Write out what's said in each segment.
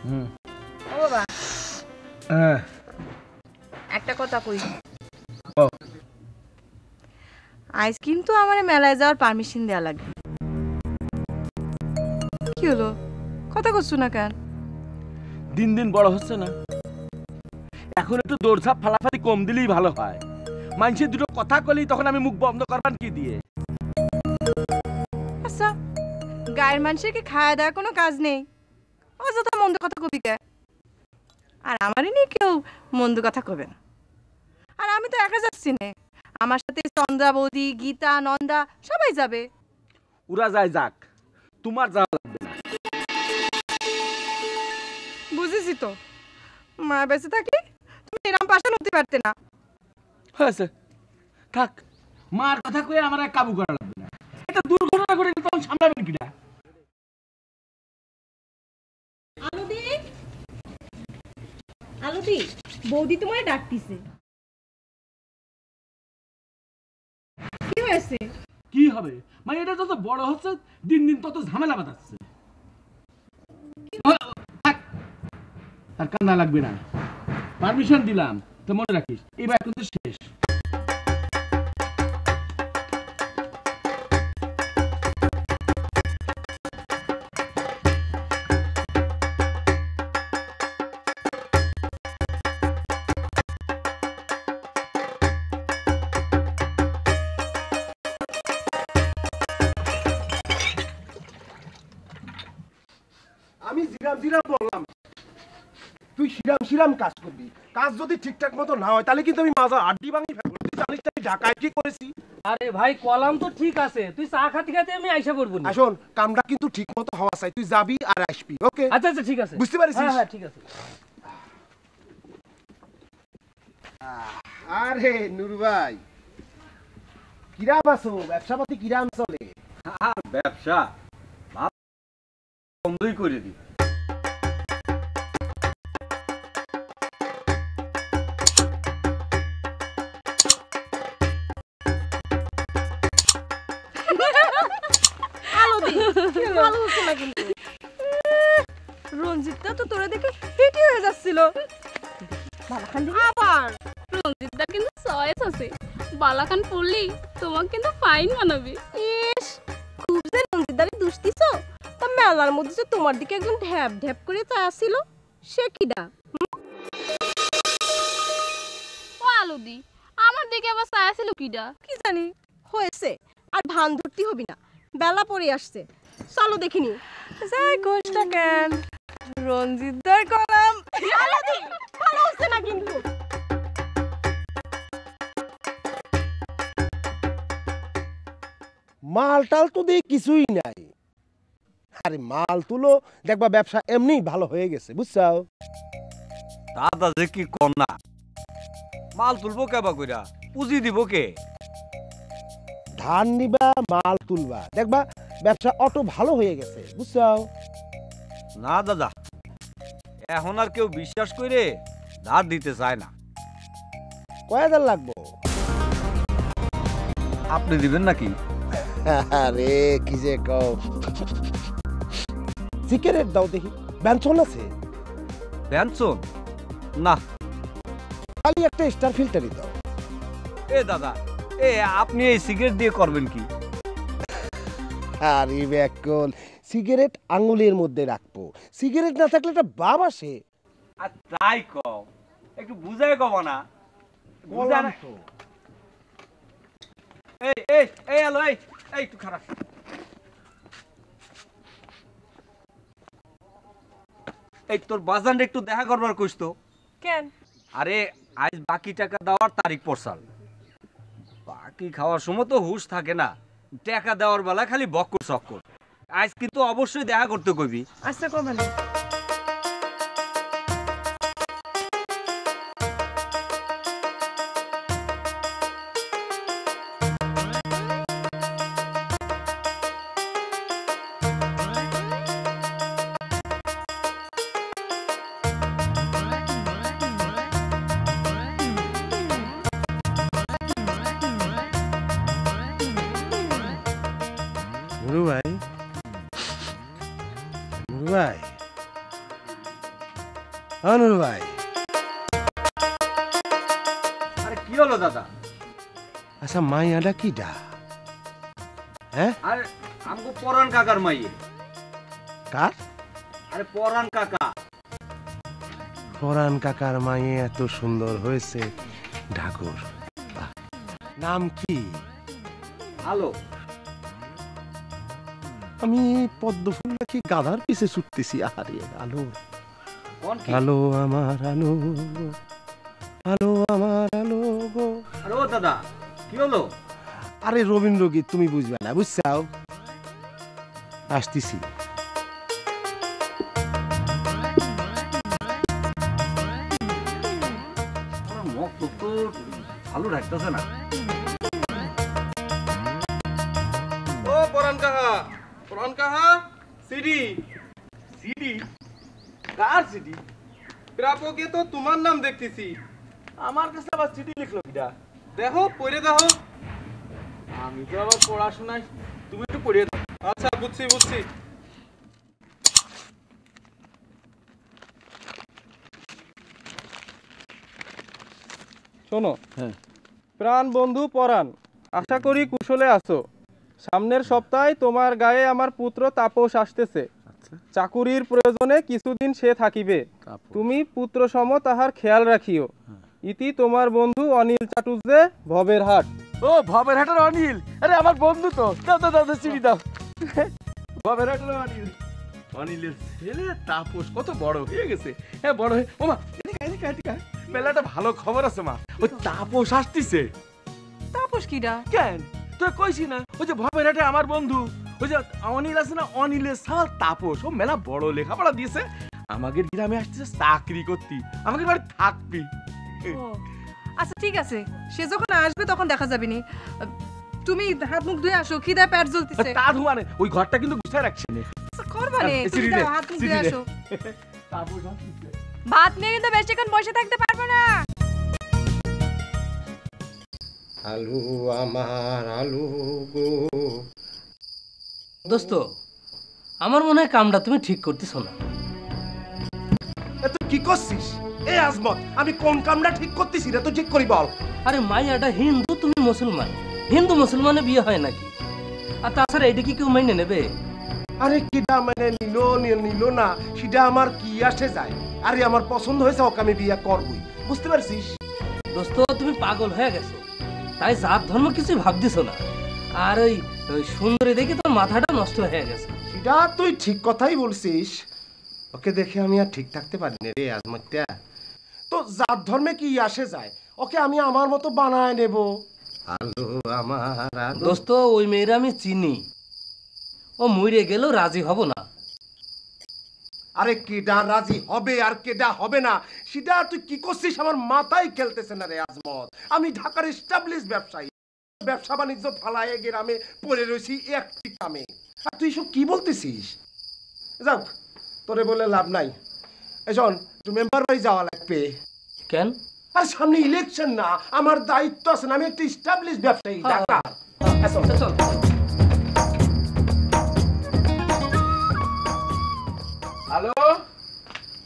ও বাবা একটা কথা কই, আজ কিন্তু আমার মেলায় যাওয়ার পারমিশন দেওয়া লাগবে। কি হলো, কথা করছো না কেন? দিন দিন বড় হচ্ছে না, এখন একটু দৌড়ঝাঁপ ফালাফালি কম দিলেই ভালো হয়। মানুষের দুটো কথা কলেই তখন আমি মুখ বন্ধ করবার কি দিয়ে? আচ্ছা, গায়ের মানুষের কি খাওয়া দাওয়ার কোনো কাজ নেই? অযথা মন্দ কথা কবি কে? আর আমারই নিয়ে কেউ মন্দ কথা কবে না। আর আমি তো একা যাচ্ছি না, আমার সাথে চন্দ্রা বৌদি, গীতা, নন্দা সবাই যাবে। ওরা যায় যাক, তোমার যাওয়া লাগবে না। বুঝেছি তো, মা বেঁচে থাকলে তুমি এরম পাশান হতে পারতে না। হয়েছে, থাক। মার কথা কয়ে আমার আর কাবু করা লাগবে না। এটা দুর্ঘটনা ঘটে গেলে তখন সামলাবেন কিনা? আলুদি, আলুদি, বৌদি তোমায় ডাকতিছে। কি হয়েছে? কি হবে, মানে এটা যত বড় হচ্ছে দিন দিন তত ঝামেলা বাঁধাচ্ছে। আর কান্না লাগবে না, পারমিশন দিলাম তো মনে রাখিস এবার কিন্তু শেষ। আমি জিরাম জিরাম বললাম, তুই শিরাম শিরাম কাজ করবি। কাজ যদি ঠিকঠাক মতো না হয় তাহলে কিন্তু আমি মাজা আড্ডি ভাঙি ফেলবো। তুই জানিস আমি ঢাকায় কি করেছি? আরে ভাই কলাম তো ঠিক আছে, তুই চা খাতে খাতে আমি আইসা পড়বো না। আসুন, কামটা কিন্তু ঠিক মতো হওয়া চাই। তুই যাবি আর আসবি, ওকে? আচ্ছা আচ্ছা ঠিক আছে, বুঝতে পারিস? হ্যাঁ হ্যাঁ ঠিক আছে। আরে নুর ভাই, কিরাম আছো? ব্যবসা পাতি কিরাম চলে? আর ব্যবসা বন্ধই করে দি। রঞ্জিতটা তো তোরা দেখে হেঁটে হয়ে যাচ্ছিল। আবার রঞ্জিতদার কিন্তু চয়েস আছে, বালাখান পড়লি তোমাকে কিন্তু ফাইন বানাবে। ইস, খুব যে রঞ্জিতদারে দুষ্টিছ। তা মেলার মধ্যে যে তোমার দিকে একজন ঢ্যাপ ঢ্যাপ করে চাচ্ছিল, সে কিডা? ও আলুদি, আমার দিকে আবার চাইছিল কিডা? কি জানি হয়েছে, আর ভান ধরতে হবি না, বেলা পড়ে আসছে। চলো দেখিনি। যাই কোষটা কেন, রঞ্জিতদার কলাম ভালো হচ্ছে না কিন্তু। মাল টাল তো দেখি কিছুই নাই। আরে মাল তুলো, দেখবা ব্যবসা এমনি ভালো হয়ে গেছে, বুঝছাও? দাদা যে কি কন্যা, মাল তুলবো কেবা কইরা, পুঁজি দিব কে? ধান নিবা, মাল তুলবা, দেখবা ব্যবসা অটো ভালো হয়ে গেছে, বুঝছাও? না দাদা, এখন আর কেউ বিশ্বাস করে ধার দিতে চায় না। কয় হাজার লাগবো? আপনি দিবেন নাকি? আরে কি যে কও, সিগারেট দাও দেখি। ব্যঞ্চন আছে? ব্যঞ্চন না, খালি একটা স্টার ফিল্টারই দাও। এ দাদা, এ আপনি এই সিগারেট দিয়ে করবেন কি? আরে ব্যাকল, সিগারেট আঙুলের মধ্যে রাখবো, সিগারেট না থাকলে একটা বাপ আসে। আর তাই কও, একটু বুঝাই কব না? বললাম তো। এই এই এই আলো, এই এই একটু খারাপ। এই তোর বাজানটা একটু দেখা করবার কইস তো। কেন? আরে আজ বাকি টাকা দেওয়ার তারিখ পড়ছাল, বাকি খাওয়ার সময় তো হুঁশ থাকে না, টাকা দেওয়ার বেলা খালি বক্কর চক্কর। আজ কিন্তু অবশ্যই দেখা করতে কইবি। আচ্ছা কো ভালো। নুরু ভাই, নুরু ভাই, আনুর ভাই, আরে কি হলো দাদা? আচ্ছা মাইয়াটা কিডা? হ্যাঁ, আরে আমগো পরান কাকার মাইয়ে। কার? আরে পরান কাকা। ফরান কাকার মাইয়ে এত সুন্দর হয়েছে ঠাকুর। বাহ, নাম কি? আলো। আমি পদ্ম ফুল নাকি গাধার পিছে ছুটতেছি। আরে আলো, কোন কি? আলো আমার আলো, আলো আমার আলো গো। আরে ও দাদা কি হলো? আরে রবীন্দ্রগীত তুমি বুঝবে না, বুঝছাও? আসতেছি। আমার মুখ তো ভালো রাখতেছে না। ও পরান কাহা, পরান কাহা, সিডি সিডি? কার সিডি? প্রাপকে তো তোমার নাম দেখতেছি। আমার কাছে আবার সিডি লিখলো কিডা? দেখো পড়ে দেখো। আমি তো আবার পড়াশোনায়, তুমি একটু পড়িয়ে দাও। আচ্ছা বুঝছি বুঝছি। শোনো, হ্যাঁ। প্রাণ বন্ধু পরাণ, আশা করি কুশলে আছো। সামনের সপ্তাহে তোমার গায়ে আমার পুত্র তাপস আসতেছে। চাকুরির প্রয়োজনে কিছুদিন সে থাকিবে। তুমি পুত্র সম তাহার খেয়াল রাখিও। ইতি তোমার বন্ধু অনিল চাটুর্যে, ভবের হাট। ও ভবের হাটের অনিল, আরে আমার বন্ধু তো। দাও দাও দাও সিডি দাও। ভবের হাটের অনিল, অনিলের ছেলে তাপস কত বড় হয়ে গেছে। হ্যাঁ বড় হয়ে, ও মা এদিকে এদিকে এদিকে, মেলাটা ভালো খবর আছে মা। ওই তাপস আসতিছে। তাপস কিডা? কেন তুই কইছি না, ওই যে ভবের হাটে আমার বন্ধু, ওই যে অনিল আছে না, অনিলের সাল তাপস, ও মেলা বড় লেখাপড়া দিয়েছে। আমাদের গ্রামে আসতেছে চাকরি করতি, আমাদের বাড়ি থাকবি। ও আচ্ছা ঠিক আছে, সে যখন আসবে তখন দেখা যাবে নি। তুমি হাত মুখ ধুয়ে আসো, খিদে পেট জ্বলতেছে। তা ধুয়ানে ওই ঘরটা কিন্তু গুছায় রাখছে না। আচ্ছা করবা নে, তুমি সিঁড়ি রে, যাও, হাত মুখ সিঁড়ি ধুয়ে রে। আসো। তাপস আসতিছে। ভাত নিয়ে কিন্তু বেশিক্ষণ বসে থাকতে পারবো না। আলু আমার আলু গো। দোস্ত, আমার মনে হয় কামটা তুমি ঠিক করতেছো না। তুই কি করছিস? এই আজমত, আমি কোন কামটা ঠিক করতেছি রে? তুই ঠিক করি বল। আরে মাইয়াটা হিন্দু, তুমি মুসলমান। হিন্দু মুসলমানে বিয়ে হয় নাকি? আর তাছাড়া এটা কি কেউ মেনে নেবে? আরে কিডা মানে নিল না, সেটা আমার কি আসে যায়? আরে আমার পছন্দ হয়েছে, ওকে আমি বিয়ে করবই, বুঝতে পারছিস? দোস্ত, তুমি পাগল হয়ে গেছো, তাই জাত ধর্ম কিছুই ভাবতেছো না। আর ওই ওই সুন্দরী দেখে তোর মাথাটা নষ্ট হয়ে গেছে। সেটা তুই ঠিক কথাই বলছিস। ওকে দেখে আমি আর ঠিক থাকতে পারি না রে আজমত্যা। তো জাত ধর্মে কি আসে যায়, ওকে আমি আমার মতো বানায় নেব। আলো আমার আলো। দোস্ত, ওই মেয়েরা আমি চিনি, ও মরে গেলেও রাজি হব না। আরে কেডা রাজি হবে আর কেডা হবে না, সেটা তুই কি করছিস আমার মাথায় খেলতেছে না রে আজমত। আমি ঢাকার এস্টাবলিশ ব্যবসায়ী, ব্যবসা বাণিজ্য ফালায় গ্রামে পড়ে রয়েছি একটি কামে, আর তুই সব কি বলতেছিস? যাও, তোরে বলে লাভ নাই। এজন তুই মেম্বার বাড়ি যাওয়া লাগবে। কেন? আর সামনে ইলেকশন না, আমার দায়িত্ব আছে না, আমি একটা এস্টাবলিশ ব্যবসায়ী ঢাকা। চল। হ্যালো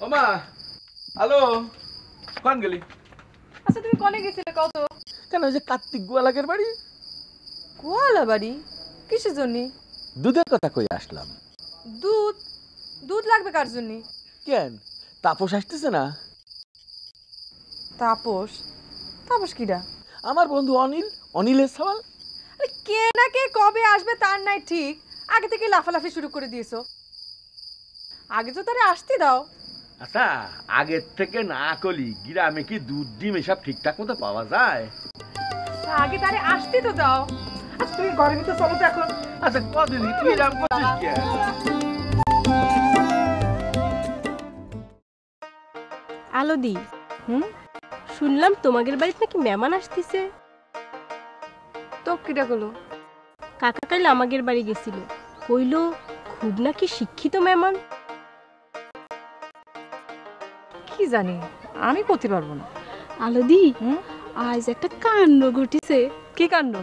ওমা, হ্যালো, কোন গেলি? আচ্ছা তুমি কোনে গেছিলে কত? কেন ওই যে কার্তিক গোয়ালাকের বাড়ি? গোয়ালা বাড়ি? কিসের জন্য? দুধের কথা কই আসলাম। দুধ? দুধ লাগবে কার জন্য? কেন তাপস আসতেছে না? তাপস? তাপস কিডা? আমার বন্ধু অনিল, অনিলের সওয়াল। আরে কে না কে কবে আসবে তার নাই ঠিক, আগে থেকে লাফালাফি শুরু করে দিয়েছো। আগে তো তারে আসতে দাও। আচ্ছা আগের থেকে না কলি গ্রামে কি দুধ ডিম এসব ঠিকঠাক মতো পাওয়া যায়? আগে তারে আসতে তো দাও। আচ্ছা তুমি ঘরের ভিতর চলো তো এখন। আচ্ছা কদিন তুই এরকম করছিস কি? আলোদি, শুনলাম তোমাদের বাড়িতে নাকি মেহমান আসতেছে। তো কিটা গেলো? কাকা কাল আমাদের বাড়ি গেছিল, কইলো খুব নাকি শিক্ষিত মেহমান। কি জানি, আমি করতে পারবো না। আলোদি, আজ একটা কাণ্ড ঘটিছে। কি কাণ্ড?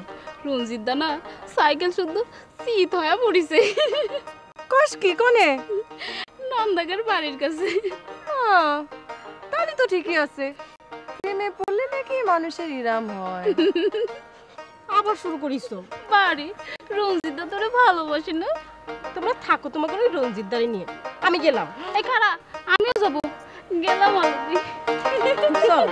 রঞ্জিত দা না সাইকেল শুদ্ধ শীত হয়ে পড়িছে। কস কি কোনে? নন্দাকার বাড়ির কাছে। তাহলে তো ঠিকই আছে। প্রেমে পড়লে নাকি মানুষের ইরাম হয়। আবার শুরু করিস তো। বাড়ি রঞ্জিতদা তোরে ভালোবাসে না? তোমরা থাকো তোমাকে ওই রঞ্জিত দাঁড়ি নিয়ে, আমি গেলাম। এই খারা, আমিও যাবো। গেলাম আলতি। চল।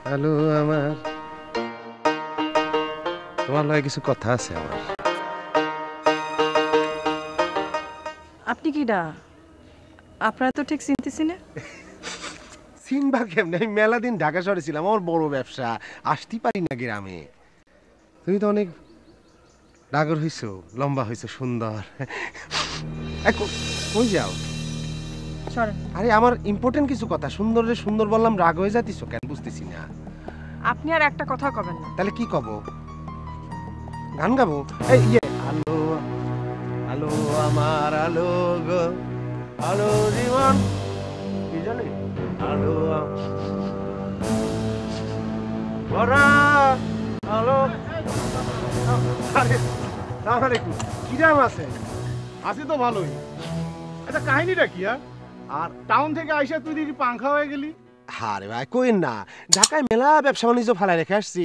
হ্যালো আমার তোমার লগে কিছু কথা আছে আমার। আপনি কি ডা? আপনারা তো ঠিক চিনতেছি না। চিনবা কেমনে? আমি মেলা দিন ঢাকা শহরে ছিলাম, আমার বড় ব্যবসা, আসতেই পারি না গ্রামে। তুমি তো অনেক ডাগর হইছো, লম্বা হইছো, সুন্দর। কই যাও? সরেন। আরে আমার ইম্পর্টেন্ট কিছু কথা। সুন্দর বললাম, রাগ হয়ে যাতিস কেন বুঝতেছি না। আপনি আর একটা কথা কবেন না। তাহলে কি কব? গান গাবো? এই আলো আলো আমার আলো গো, আলো জীবন, কি জানি আলো ভরা আলো। আসসালামু আলাইকুম। কিরাম আছেন? আছি তো ভালোই। আচ্ছা, কাহিনীটা কি? আর টাউন থেকে আইসা তুই দেখি পাংখা হয়ে গেলি? আরে ভাই কইন না, ঢাকায় মেলা ব্যবসা বাণিজ্য ফালাই রেখে আসছি,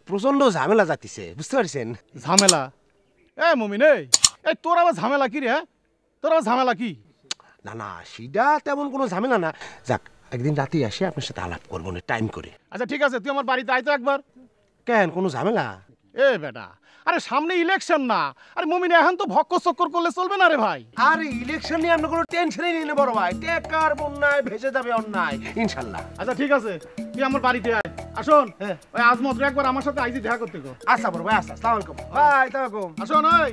প্রচন্ড ঝামেলা যাতিছে, বুঝতে পারছেন? ঝামেলা? মমিন, এই তোর আবার ঝামেলা কি রে? তোর আবার ঝামেলা কি? না সেটা তেমন কোনো ঝামেলা না। যাক, একদিন রাতে আসে আপনার সাথে আলাপ করবো না, টাইম করে। আচ্ছা ঠিক আছে, তুই আমার বাড়িতে আইতো একবার। কেন, কোনো ঝামেলা? বেটা, আরে সামনে ইলেকশন না? আরে মমিন, এখন তো ভক্ক চক্কর করলে চলবে না রে ভাই। আরে ইলেকশন নিয়ে আমরা কোনো টেনশনই নিই না বড় ভাই, টেকার বন্যায় ভেসে যাবে অন্যায় ইনশাল্লাহ। আচ্ছা ঠিক আছে, তুই আমার বাড়িতে আয়। আসুন, ওই আজমত একবার আমার সাথে আইজি দেখা করতে গো। আচ্ছা বড় ভাই, আচ্ছা, আসসালামু আলাইকুম। বাই, তাকো আসুন, ওই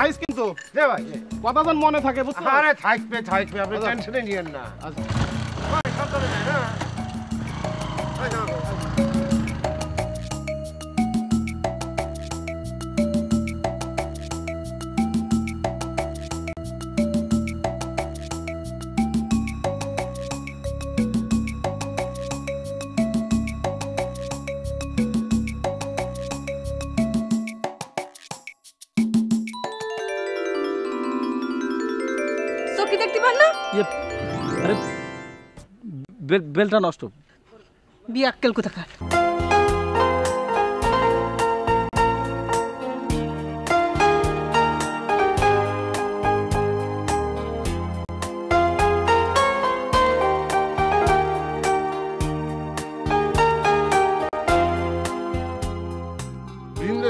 আইস কিন্তু দে ভাই, কথা যেন মনে থাকে, বুঝছো? আরে থাকবে আপনি টেনশনই নিয়েন না। আচ্ছা ভাই সব চলে যায় না। চোখে দেখতে পান না? আরে বেলটা নষ্ট। বিয়াক্কেল কোথাকার।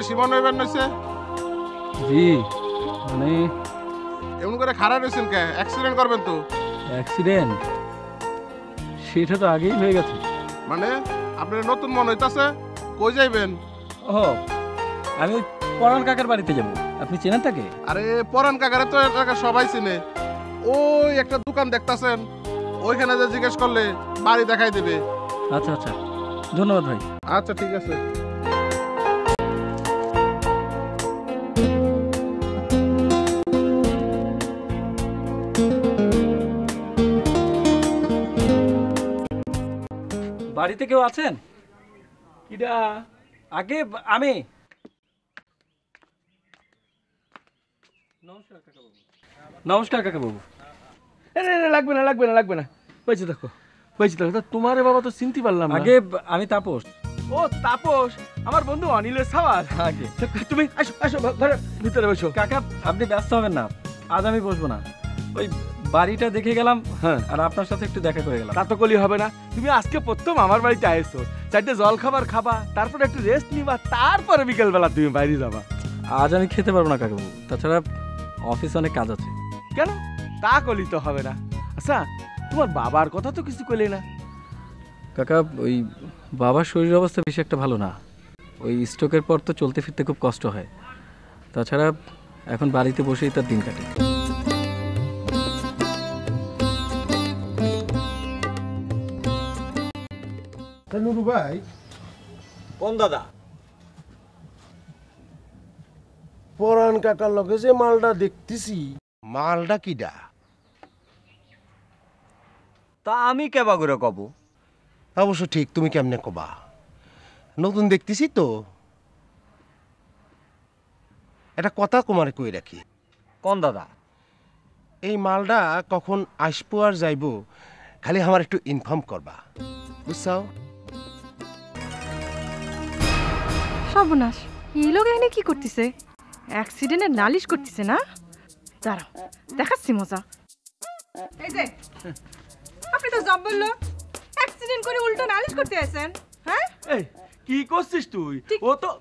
সীমন হইবেন নইছে? জি, মানে এমন করে খারাপ হয়েছেন কে? অ্যাক্সিডেন্ট করবেন তো? অ্যাক্সিডেন্ট সেটা তো আগেই হয়ে গেছে। মানে আপনার নতুন মন হইতাছে? কই যাইবেন? ও, আমি ওই পরান কাকার বাড়িতে যাব। আপনি চেনেন তাকে? আরে পরান কাকারে তো এলাকা সবাই চিনে। ওই একটা দোকান দেখতাছেন, ওইখানে যে জিজ্ঞেস করলে বাড়ি দেখাই দেবে। আচ্ছা আচ্ছা, ধন্যবাদ ভাই। আচ্ছা ঠিক আছে। বাড়িতে কেউ আছেন? কিডা? আগে আমি। নমস্কার কাকা বাবু। লাগবে না পয়সা দেখো তোমার বাবা তো চিনতে পারলাম না। আগে আমি তাপস। ও তাপস, আমার বন্ধু অনিলের সাওয়ার। আগে তুমি আসো ঘরে ভিতরে বসো। কাকা আপনি ব্যস্ত হবেন না, আজ আমি বসবো না। ওই বাড়িটা দেখে গেলাম, হ্যাঁ, আর আপনার সাথে একটু দেখা করে গেলাম। তা তো কলি হবে না। তুমি আজকে প্রথম আমার বাড়িতে আইছো, চারটে জল খাবার খাবা, তারপরে একটু রেস্ট নিবা, তারপরে বিকেলবেলা তুমি বাইরে যাবা। আজ আমি খেতে পারবো না কাকাবু, তাছাড়া অফিসে অনেক কাজ আছে। কেন? তা কলি তো হবে না। আচ্ছা, তোমার বাবার কথা তো কিছু কইলে না। কাকা ওই বাবার শরীর অবস্থা বেশি একটা ভালো না। ওই স্ট্রোকের পর তো চলতে ফিরতে খুব কষ্ট হয়। তাছাড়া এখন বাড়িতে বসেই তার দিন কাটে। নুরু ভাই, কোন দাদা? পরান কাকার লগে যে মালটা দেখতেছি, মালটা কিডা? তা আমি কেবা করে কব? অবশ্য ঠিক, তুমি কেমনে কবা? নতুন দেখতেছি তো। একটা কথা কুমারে কই রাখি, কোন দাদা? এই মালটা কখন আসবো আর যাইবো খালি আমার একটু ইনফর্ম করবা, বুঝছাও? সর্বনাশ, এই লোক এখানে কি করতেছে? অ্যাক্সিডেন্টের নালিশ করতেছে না? দাঁড়াও, দেখাচ্ছি মজা। এই যে আপনি তো জব বললো অ্যাক্সিডেন্ট করে উল্টো নালিশ করতে আসেন, হ্যাঁ? এই কি করছিস তুই? ও তো,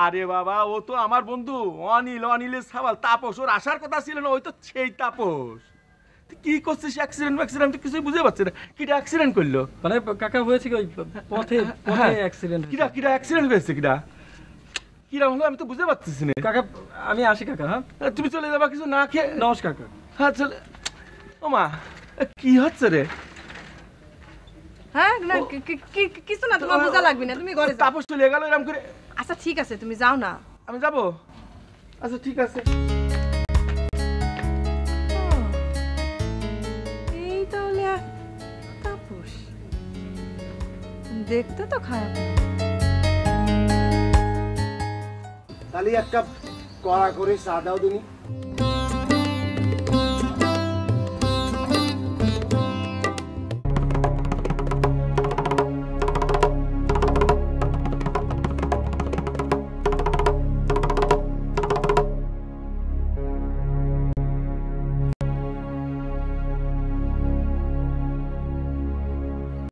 আরে বাবা, ও তো আমার বন্ধু অনিল, অনিলের সাবাল তাপস। ওর আসার কথা ছিল না, ওই তো সেই তাপস। তুই কি করছিস? অ্যাক্সিডেন্ট তো কিছুই বুঝতে পারছি না। কিটা অ্যাক্সিডেন্ট করলো? মানে কাকা হয়েছে কি ওই পথে অ্যাক্সিডেন্ট। কিরা অ্যাক্সিডেন্ট হয়েছে? কিরা হলো আমি তো বুঝতে পারতেছি না। কাকা আমি আসি কাকা। হ্যাঁ তুমি চলে যাবা কিছু না খেয়ে? নমস্কার কাকা। হ্যাঁ চলে। ও মা, কি হচ্ছে রে? হ্যাঁ না কিছু না, তোমার বোঝা লাগবে না, তুমি ঘরে যাও। তাপস চলে গেল এরকম করে। আচ্ছা ঠিক আছে, তুমি যাও না। আমি যাবো? আচ্ছা ঠিক আছে। এই তাহলে তাপস দেখতে তো খারাপ না। তাহলে এক কাপ কড়া করে চা দাও তুমি।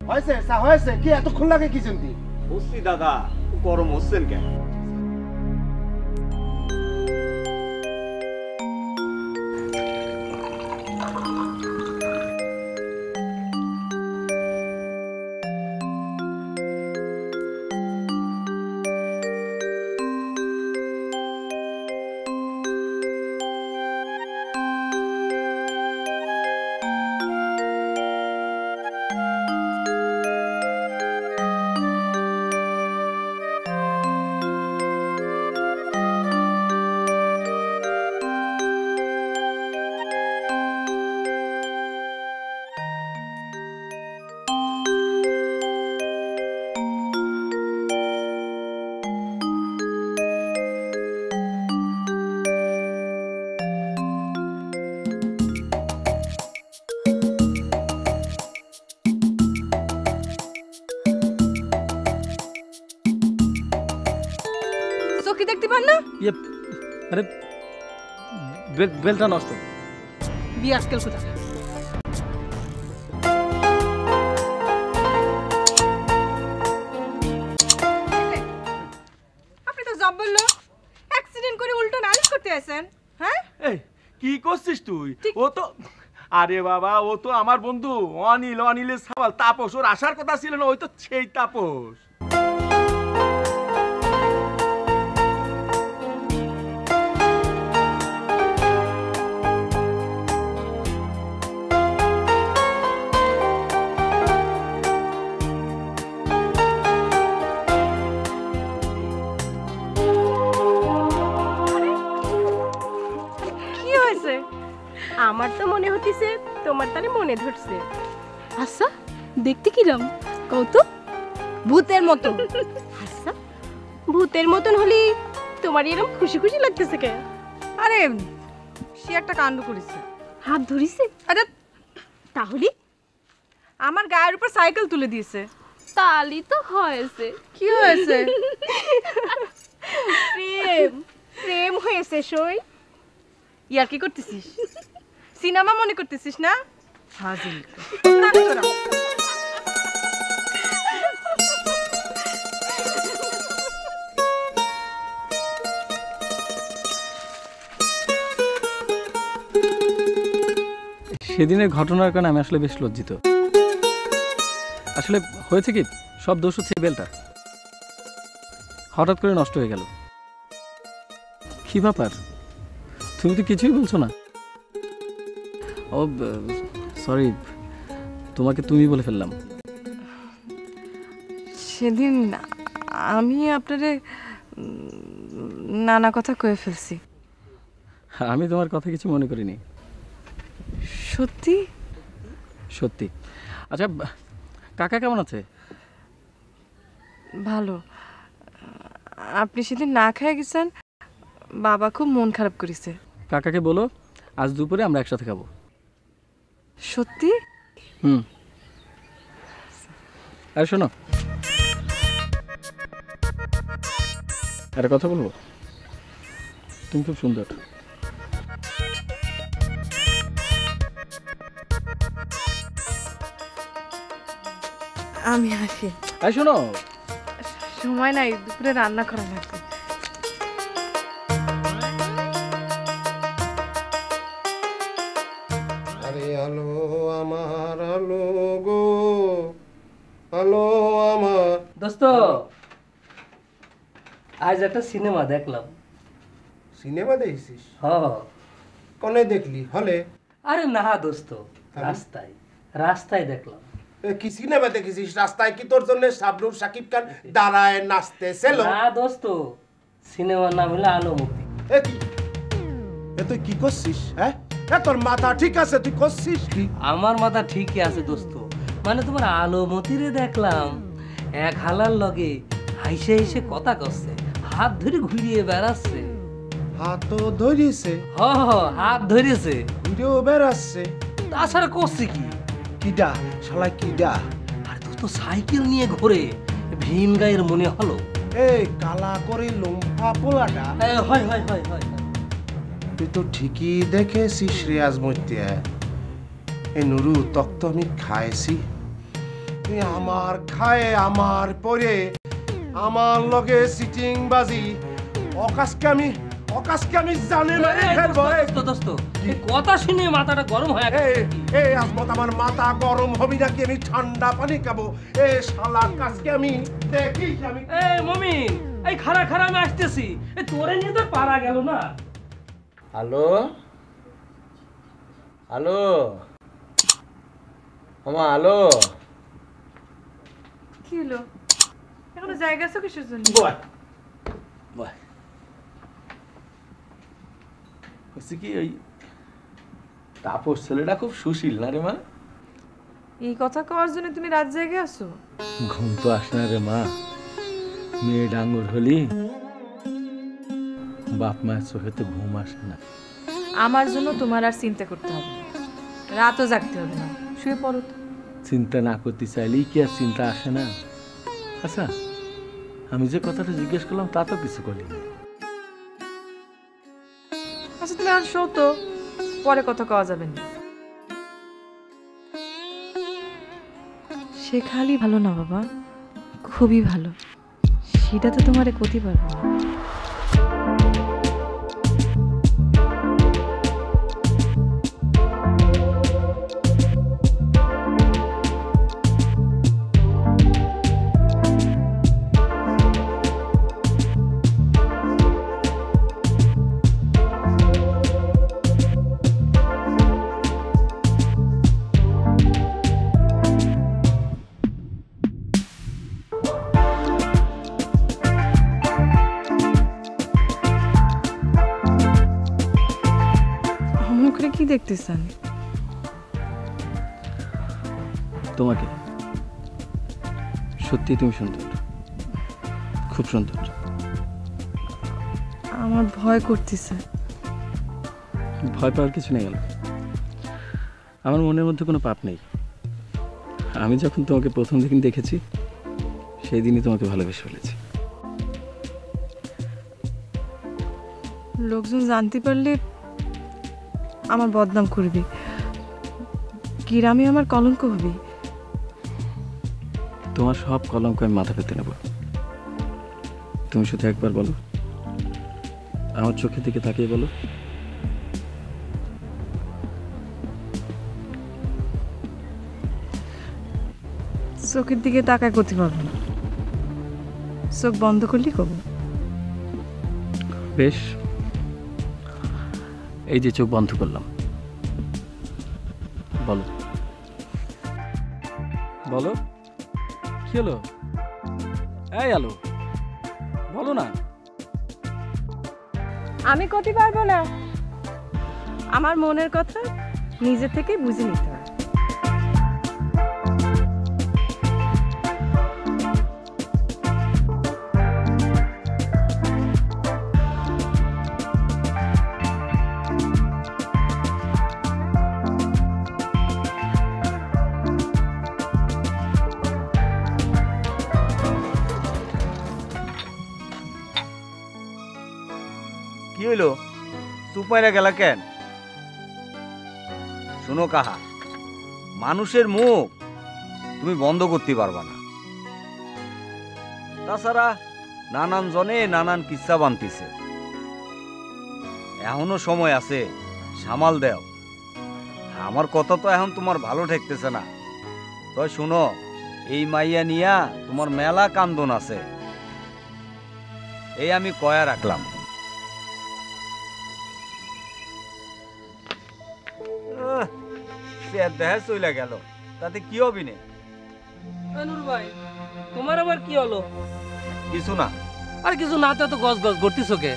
হয়েছে চা হয়েছে? কি এতক্ষণ লাগে কি চিন্তি? বুঝছি দাদা, গরম হচ্ছেন কেন? চোখে দেখতে পান না? আরে বেলটা নষ্ট। বিয়ে আজকাল কোথা? আপনি তো জব বললো অ্যাক্সিডেন্ট করে উল্টো নালিশ করতে আসেন, হ্যাঁ? এই কি করছিস তুই? ও তো, আরে বাবা, ও তো আমার বন্ধু অনিল, অনিলের সাবাল তাপস। ওর আসার কথা ছিল না, ওই তো সেই তাপস। কি হয়েছে? আমার তো মনে হতিছে তোমার তালে মনে ধরছে। আচ্ছা দেখতে কিরাম কত? ভূতের মতো। আচ্ছা ভূতের মতন হলি তোমার এরকম খুশি খুশি লাগতেছে কে? আরে সে একটা কাণ্ড করেছে। হাত ধরিছে? আরে তাহলে আমার গায়ের উপর সাইকেল তুলে দিয়েছে। তালি তো হয়েছে। কি হয়েছে? প্রেম প্রেম হয়েছে সই। ইয়ার কি করতেছিস? সিনেমা মনে করতেছিস না? হাজির সেদিনের ঘটনার কারণে আমি আসলে বেশ লজ্জিত। আসলে হয়েছে কি, সব দোষ হচ্ছে বেলটা। হঠাৎ করে নষ্ট হয়ে গেল। কি ব্যাপার, তুমি তো কিছুই বলছো না? ও সরি, তোমাকে তুমি বলে ফেললাম। সেদিন আমি আপনারে নানা কথা কয়ে ফেলছি। আমি তোমার কথা কিছু মনে করিনি। সত্যি? সত্যি। আচ্ছা কাকা কেমন আছে? ভালো। আপনি সেদিন না খেয়ে গেছেন, বাবা খুব মন খারাপ করেছে। কাকাকে বলো আজ দুপুরে আমরা একসাথে খাবো। সত্যি? আর শোনো, একটা কথা বলবো, তুমি খুব সুন্দর। আমি আসি। আর শোনো, সময় নাই, দুপুরে রান্না করা লাগবে। আরে আলো আমার আলো গো, আলো আমার। দোস্ত, আজ একটা সিনেমা দেখলাম। সিনেমা দেখছিস? হ্যাঁ। কোনে দেখলি? হলে? আরে না দোস্ত, রাস্তায় রাস্তায় দেখলাম। কি সিনেমা দেখেছিস? রাস্তায় কি তোর জন্য শাবনূর শাকিব খান দাঁড়ায় নাচতেছিল? না দোস্ত, সিনেমার নাম হলো আলোমতি। এ কি, এ তুই কি করছিস? হ্যাঁ, এ তোর মাথা ঠিক আছে? তুই করছিস কি? আমার মাথা ঠিকই আছে দোস্ত। মানে তোমার আলোমতিরে দেখলাম এক হালার লগে হাইসে হাইসে কথা করছে, হাত ধরে ঘুরিয়ে বেড়াচ্ছে। হাত তো ধরিয়েছে? হাত ধরেছে, ঘুরেও বেড়াচ্ছে। তাছাড়া করছে কি? কিডা শালা কিডা? আর দোস্ত সাইকেল নিয়ে ঘুরে, ভীম গায়ের মনে হলো। এই কালা করে লম্ফা পোলাটা? হয় হয় হয় হয়। তুই তো ঠিকই দেখেছিস রিয়াজ মধ্যে। এই নুরু তক তো আমি খাইছি। তুই আমার খায়ে আমার পরে আমার লগে সিটিং বাজি অকাশকে আমি জানে মারি ফেলবো। দোস্ত কথা শুনে মাথাটা গরম হয়ে গেছে। এই আজমত, আমার মাথা গরম হবি নাকি আমি ঠান্ডা পানি খাবো? এই শালা কাজকে আমি দেখিস আমি। এই মমিন, এই খারা খারা আমি আসতেছি। এই তোরে নিয়ে তো পারা গেল না। হ্যালো হ্যালো মামা, হ্যালো। কি হলো? এখনো জায়গা আছে কিসের জন্য? কি ওই তাপস ছেলেটা খুব সুশীল না রে মা? এই কথা কওয়ার জন্য তুমি রাত জেগে আছো? ঘুম তো আসে না রে মা। মেয়ে ডাঙ্গর হলি বাপ মায়ের চোখে তো ঘুম আসে না। আমার জন্য তোমার আর চিন্তা করতে হবে না, রাতও জাগতে হবে না, শুয়ে পড়ো তো। চিন্তা না করতে চাইলেই কি আর চিন্তা আসে না? আচ্ছা, আমি যে কথাটা জিজ্ঞেস করলাম তা তো কিছু করলি না। আচ্ছা তুমি আর শো তো, পরে কথা কওয়া যাবে না। সে খালি ভালো না বাবা, খুবই ভালো। সেটা তো তোমারে ক্ষতি পারবো না। কি দেখতেছেন? তোমাকে। সত্যি তুমি সুন্দর, খুব সুন্দর। আমার ভয় করতেছে। ভয় পাওয়ার কিছু নেই। আমার মনের মধ্যে কোনো পাপ নেই। আমি যখন তোমাকে প্রথম দিন দেখেছি সেই দিনই তোমাকে ভালোবেসে ফেলেছি। লোকজন জানতে পারলে আমার বদনাম করবি, গ্রামে আমার কলঙ্ক হবি। তোমার সব কলঙ্ক আমি মাথা পেতে নেব। তুমি শুধু একবার বলো, আমার চোখের দিকে তাকিয়ে বলো, চোখের দিকে তাকায় করতে পারবো না, চোখ বন্ধ করলি কব। বেশ, এই যে চোখ বন্ধ করলাম, বলো বলো কি হলো? এই আলো, বলো না। আমি করতে পারবো না, আমার মনের কথা নিজে থেকে বুঝে নিতে হয়। হইলো চুপাইরা গেলা কেন? শোনো কাহা, মানুষের মুখ তুমি বন্ধ করতে পারবা না। তাছাড়া নানান জনে নানান কিচ্ছা বানতিছে, এখনো সময় আছে, সামাল দেও। আমার কথা তো এখন তোমার ভালো ঠেকতেছে না। তই শুনো, এই মাইয়া নিয়া তোমার মেলা কান্দন আছে, এই আমি কয়া রাখলাম। দেহে চইলা গেল, তাতে কি হবি নে? নূর ভাই, তোমার আবার কি হলো? কিছু না। আর কিছু না তো গজ গজ করতেছো কে?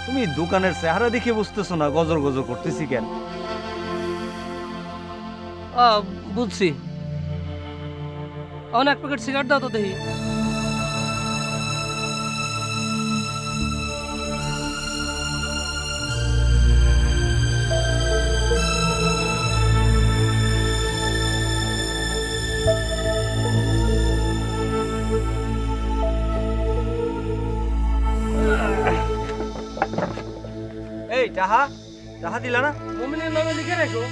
তুমি দোকানের চেহারা দেখে বুঝতেছো না গজর গজর করতেছি কেন? বুঝছি। এক প্যাকেট সিগারেট দাও তো দেখি। এই টাহা টাহা দিলা না? মুমিনের নামে লিখে রাখো।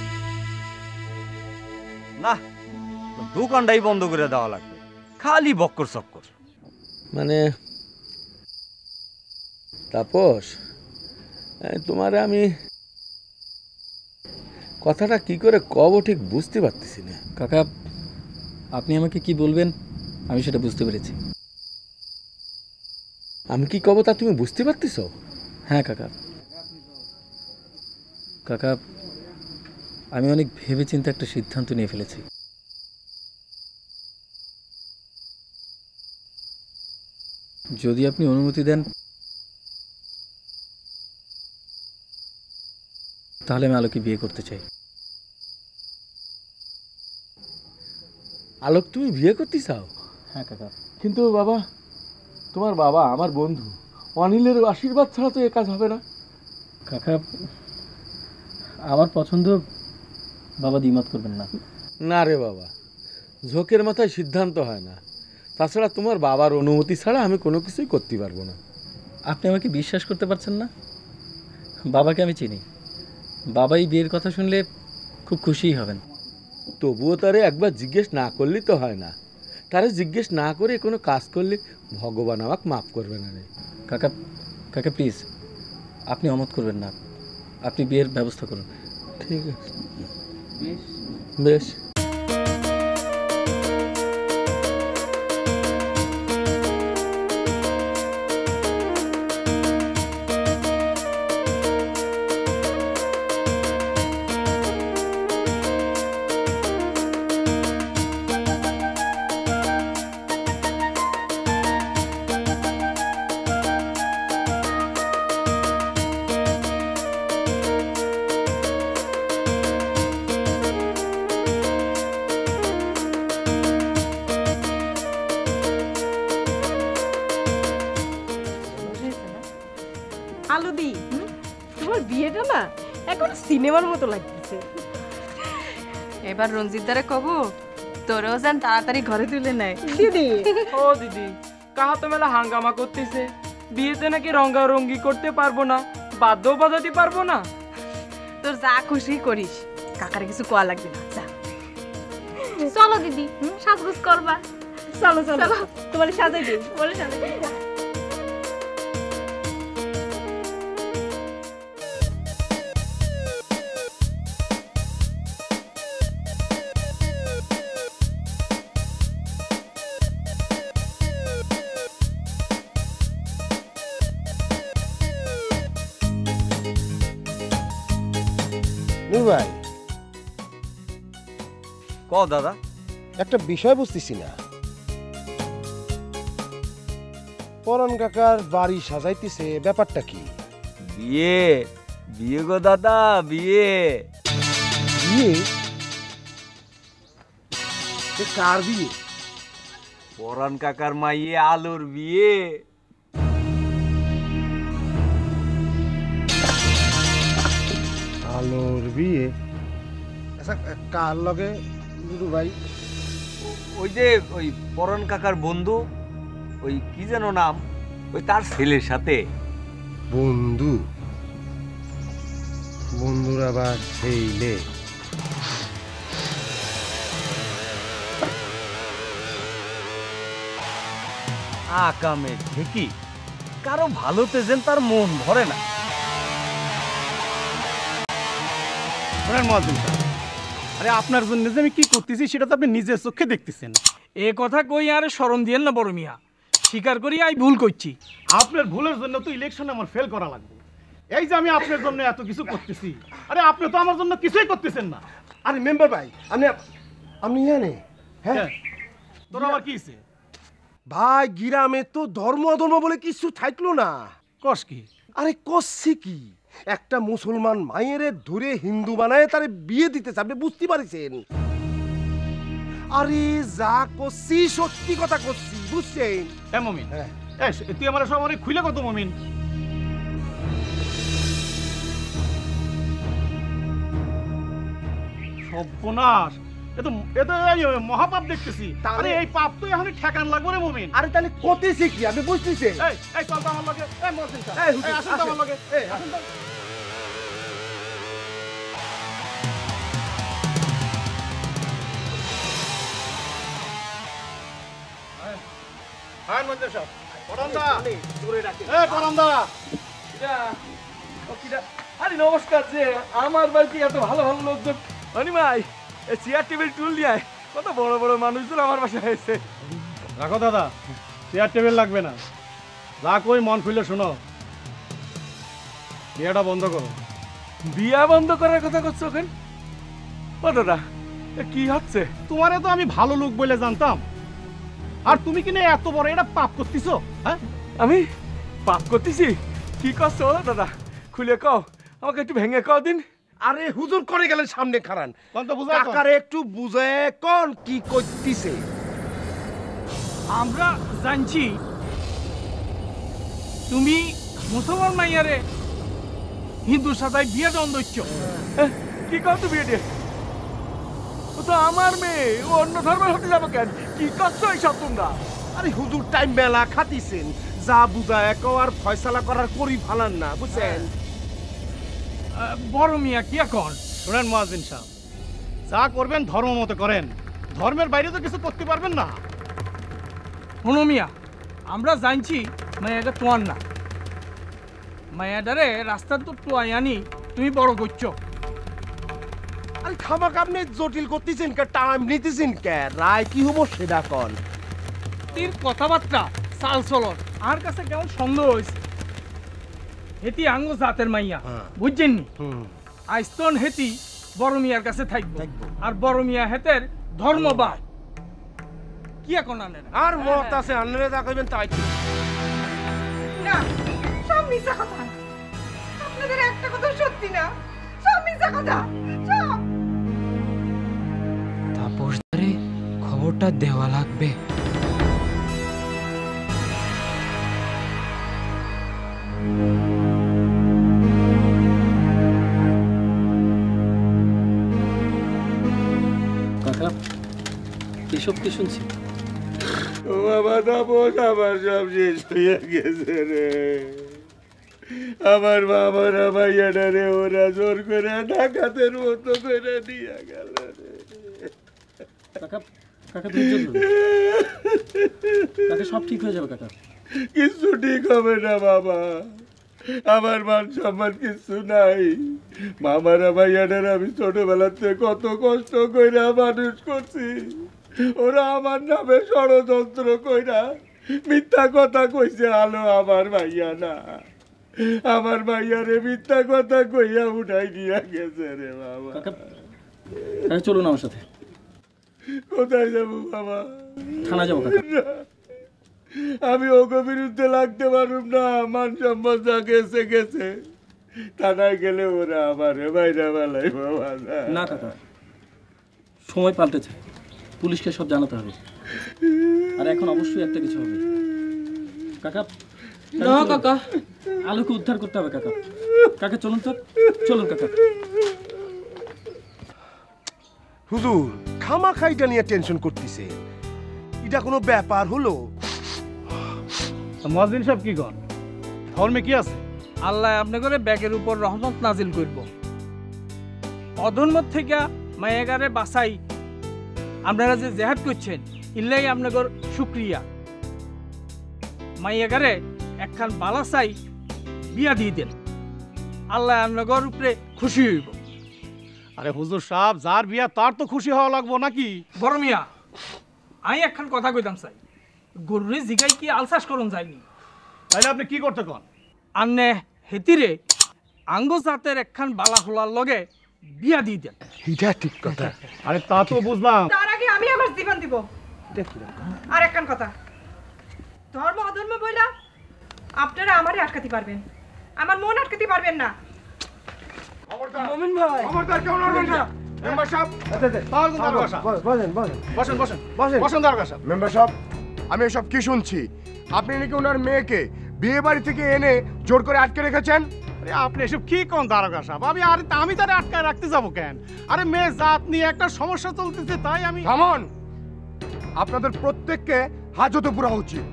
না, দোকানটাই বন্ধ করে দেওয়া লাগবে, খালি বক্কর চক্কর। মানে তাপস, তোমারে আমি কথাটা কি করে কব ঠিক বুঝতে পারতেছি না। কাকা, আপনি আমাকে কি বলবেন আমি সেটা বুঝতে পেরেছি। আমি কি কব তা তুমি বুঝতে পারতেছ? হ্যাঁ কাকা। কাকা, আমি অনেক ভেবেচিন্তে একটা সিদ্ধান্ত নিয়ে ফেলেছি। যদি আপনি অনুমতি দেন তাহলে আমি আলোকে বিয়ে করতে চাই। আলোক তুমি বিয়ে করতে চাও? হ্যাঁ কাকা। কিন্তু বাবা, তোমার বাবা আমার বন্ধু, অনিলের আশীর্বাদ ছাড়া তো এ কাজ হবে না। কাকা, আমার পছন্দ বাবা দ্বিমত করবেন না। না রে বাবা, ঝোঁকের মাথায় সিদ্ধান্ত হয় না। তাছাড়া তোমার বাবার অনুমতি ছাড়া আমি কোনো কিছুই করতে পারবো না। আপনি আমাকে বিশ্বাস করতে পারছেন না? বাবাকে আমি চিনি, বাবা এই বিয়ের কথা শুনলে খুব খুশিই হবেন। তবুও তারে একবার জিজ্ঞেস না করলেই তো হয় না। তারে জিজ্ঞেস না করে কোনো কাজ করলে ভগবান আমাকে মাফ করবে না রে। কাকা, কাকা প্লিজ, আপনি অমত করবেন না, আপনি বিয়ের ব্যবস্থা করুন। ঠিক আছে, বেশ। আলুদি, তোমার বিয়েটা না এখন সিনেমার মতো লাগতেছে। এবার রঞ্জিত দ্বারা কব তোরেও যেন তাড়াতাড়ি ঘরে তুলে নেয়। দিদি, ও দিদি, কাহা তো মেলা হাঙ্গামা করতেছে, বিয়েতে নাকি রঙ্গারঙ্গি করতে পারবো না, বাদ্য বাজাতে পারবো না। তোর যা খুশি করিস, কাকারে কিছু কোয়া লাগবে না। যা চলো দিদি, সাজগোজ করবা। চলো চলো, তোমার সাজাই দিই। বলে সাজাই দিই। ভাই, ক দাদা, একটা বিষয় বুঝতেছি না। পরান কাকার বাড়ি সাজাইতেছে, ব্যাপারটা কি? বিয়ে, বিয়ে গো দাদা, বিয়ে। বিয়ে? কার বিয়ে? পরান কাকার মাইয়ে আলোর বিয়ে। আলোর বিয়ে? আচ্ছা, কার লগে দুদু ভাই? ওই যে ওই পরান কাকার বন্ধু, ওই কি যেন নাম, ওই তার ছেলের সাথে। বন্ধু? বন্ধুর আবার সেইলে। আকামে ঠিকই, কারো ভালোতে যেন তার মন ভরে না। আরে আপনার জন্য যে আমি কি করতেছি সেটা তো আপনি নিজের চোখে দেখতেছেন। এ কথা কই আর স্মরণ দিয়েন না বড় মিয়া, স্বীকার করি আই ভুল করছি। আপনার ভুলের জন্য তো ইলেকশনে আমার ফেল করা লাগবে। এই যে আমি আপনার জন্য এত কিছু করতেছি, আরে আপনি তো আমার জন্য কিছুই করতেছেন না। আরে মেম্বার ভাই, আপনি জানে হ্যাঁ তোর আবার কি হইছে ভাই? গ্রামে তো ধর্ম অধর্ম বলে কিছু থাকলো না। কস কি? আরে কষছে কি, একটা মুসলমান মায়েরে ধরে হিন্দু বানায় তারে বিয়ে দিতেছে, আপনি বুঝতে পারছেন? আরে যা করছি সত্যি কথা করছি, বুঝছেন? হ্যাঁ মমিন, তুই আমার সব অনেক খুলে কত মমিন। সর্বনাশ, এ তো মহাপাপ দেখতেছি। আরে এই পাপ তো এখন ঠেকান লাগবে রে মমিন। আরে তাহলে কতেছে কি আপনি বুঝতেছেন? এই চল তো আমার লগে, এই মরছেন স্যার, এই আসুন তো আমার লগে, এই আসুন তো। হ্যাঁ মঞ্জুর সাহেব, পরমদা জোরে ডাকেন। এই পরমদা, আরে নমস্কার, যে আমার বাড়িতে এত ভালো ভালো লোকজন, মানে ভাই এই চেয়ার টেবিল টুল দিয়ে কত বড় বড় মানুষজন আমার বাসায় হয়েছে। রাখো দাদা, চেয়ার টেবিল লাগবে না, যা কই মন খুলে শোনো। বিয়েটা বন্ধ করো। বিয়া বন্ধ করার কথা করছো ওখানে? ও দাদা, কি হচ্ছে? তোমারে তো আমি ভালো লোক বলে জানতাম, আর তুমি কিনে এত বড় এটা পাপ করতেছো? হ্যাঁ আমি পাপ করতেছি? কি করছো দাদা, খুলে কও, আমাকে একটু ভেঙে কও দিন। আরে হুজুর করে গেলেন সামনে খারান, কোন তো বুঝায় কাকারে একটু বুঝায় কোন কি করতেছে। আমরা জানছি তুমি মুসলমান মাইয়ারে হিন্দুর সাথে বিয়ে দেন দিচ্ছ। কি কও তুমি এটা? ও তো আমার মেয়ে, ও অন্য ধর্মের হতে যাবো কেন? কি করছো এইসব তোমরা? আরে হুজুর টাইম মেলা খাতিছেন, যা বুঝায় কও আর ফয়সালা করার করি ফালান না, বুঝছেন? বড় মিয়া কি এখন? শোনেন মুয়াজ্জিন সাহেব, যা করবেন ধর্ম মতো করেন, ধর্মের বাইরে তো কিছু করতে পারবেন না। শোনো মিয়া, আমরা জানছি মায়াটা তোমার না, মায়াডারে রাস্তার তো টোয়াই আনি তুমি বড় করছো। আরে খামাক আপনি জটিল করতেছেন কে, টাইম নিতেছেন কে? রায় কি হবো সেটা কন। তির কথাবার্তা চাল চলন আর কাছে কেমন সন্দেহ হয়েছে। হেতি আঙ্গ জাতের মাইয়া, বুঝছেন নি? আইস্তন হেতি বড় মিয়ার কাছে থাকবো, আর বড় মিয়া হেতের ধর্মবাদ। কি এখন আনেন? আর মত আছে, আনলে যা কইবেন তাই। না, সব মিথ্যা কথা। আপনাদের একটা কথা সত্যি না, সব মিথ্যা কথা, সব। তাপসদারে খবরটা দেওয়া লাগবে। কাকা, এসব কি শুনছি? ও বাবা, তাপস আমার সব শেষ হয়ে গেছে রে। আমার বাবারা ভাইয়াটা রে ওরা জোর করে ডাকাতের মতো করে নিয়ে গেল রে। কাকা, কাকা ধৈর্য ধরুন। কাকা সব ঠিক হয়ে যাবে কাকা। কিছু ঠিক হবে না বাবা, আমার মান সম্মান কিছু নাই। মামারা ভাইয়াটার আমি ছোটবেলাতে কত কষ্ট কইরা মানুষ করছি, ওরা আমার নামে ষড়যন্ত্র কইরা মিথ্যা কথা কইছে। আলো আমার ভাইয়া না, আমার ভাইয়ারে মিথ্যা কথা কইয়া উঠাই দিয়া গেছে রে বাবা। কাকা চলুন আমার সাথে। কোথায় যাবো বাবা? থানা যাবো কাকা। আমি ওকে বিরুদ্ধে লাগতে পারুম না, মান সম্মান যা গেছে গেছে। থানায় গেলে ওরা আমার বাইরে বেলায় বাবা। না কাকা, সময় পাল্টেছে, পুলিশকে সব জানাতে হবে। আর এখন অবশ্যই একটা কিছু হবে কাকা। না কাকা, আলোকে উদ্ধার করতে হবে কাকা। কাকা চলুন তো, চলুন কাকা। হুজুর খামাখাইটা নিয়ে টেনশন করতেছে, এটা কোনো ব্যাপার হলো? মুয়াজ্জিন সাহেব কি কন, ধর্মে কি আছে? আল্লাহ আপনি করে ব্যাগের উপর রহমত নাজিল করব। অধর্মত থেকে মায়াগারে বাসাই আপনারা যে জেহাদ করছেন ইল্লাই আপনাদের শুক্রিয়া। মাইয়াগারে একখান বালাসাই বিয়া দিয়ে দেন, আল্লাহ আপনাদের উপরে খুশি হইব। আরে হুজুর সাহেব, যার বিয়া তার তো খুশি হওয়া লাগবো নাকি? বড় মিয়া, আমি একখান কথা কইতাম চাই, গরুরে জিগাই কি আলসাস করুন যায়নি? তাইলে আপনি কি করতে কন? আন্নে হেতিরে আঙ্গ জাতের একখান বালা হোলার লগে বিয়া দিয়ে দেন। এটা ঠিক কথা। আরে তা তো বুঝলাম। তার আগে আমি আমার জীবন দিব। আর একখান কথা, ধর্ম অধর্ম বইলা আপনারা আমারে আটকাতে পারবেন, আমার মন আটকাতে পারবেন না। মমিন ভাই, খবরদার কেউ নড়বেন না। মেম্বার সাহেব, মেম্বার সাহেব, আমি এসব কি শুনছি? আপনি নাকি ওনার মেয়েকে বিয়ে বাড়ি থেকে এনে জোর করে আটকে রেখেছেন? আরে আপনি এসব কি কোন দারোগা সাহেব? আমি তারে আটকায় রাখতে যাবো কেন? আরে মেয়ে জাত নিয়ে একটা সমস্যা চলতেছে, তাই আমি। থামুন, আপনাদের প্রত্যেককে হাজতে পুরা উচিত।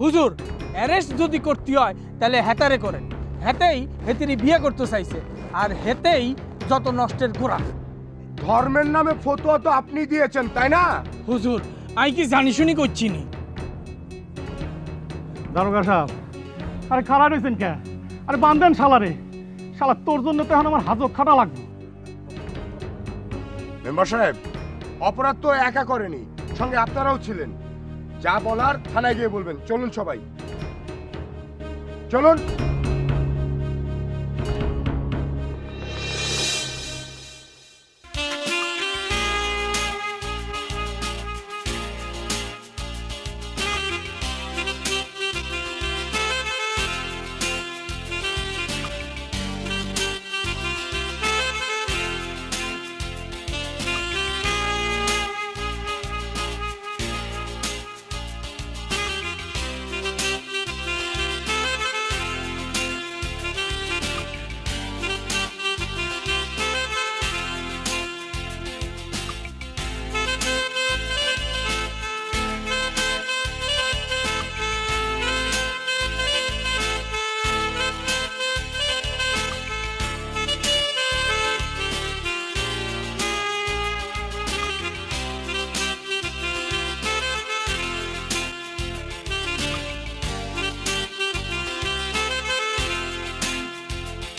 হুজুর, অ্যারেস্ট যদি করতে হয় তাহলে হেতারে করেন। হেতেই হেতিরি বিয়ে করতে চাইছে, আর হেতেই যত নষ্টের গোড়া। ধর্মের নামে ফতোয়া তো আপনি দিয়েছেন, তাই না? হুজুর, আমি কি জানি শুনি করছি নি। দারোগা সাহেব, আরে খাড়া রয়েছেন কে? আরে বান্ধেন শালারে। শালা তোর জন্য তো এখন আমার হাজত খাটা লাগবে। মেম্বার সাহেব, অপরাধ তো একা করেনি, সঙ্গে আপনারাও ছিলেন। যা বলার থানায় গিয়ে বলবেন। চলুন সবাই, চলুন।